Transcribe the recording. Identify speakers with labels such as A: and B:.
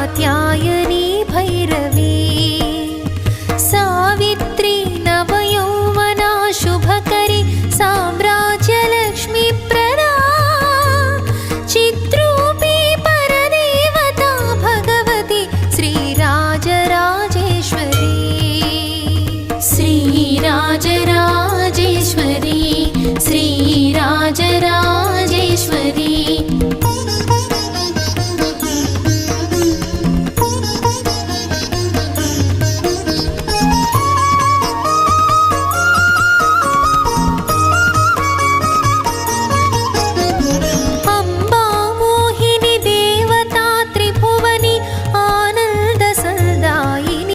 A: Katyayani Bhairavi Savitri नवयौवना शुभकरी साम्राज्यलक्ष्मी Prada चिद्रूपी परदेवता Bhagwati Sri Rajarajeshwari Sri Rajarajeshwari Sri Rajarajeshwari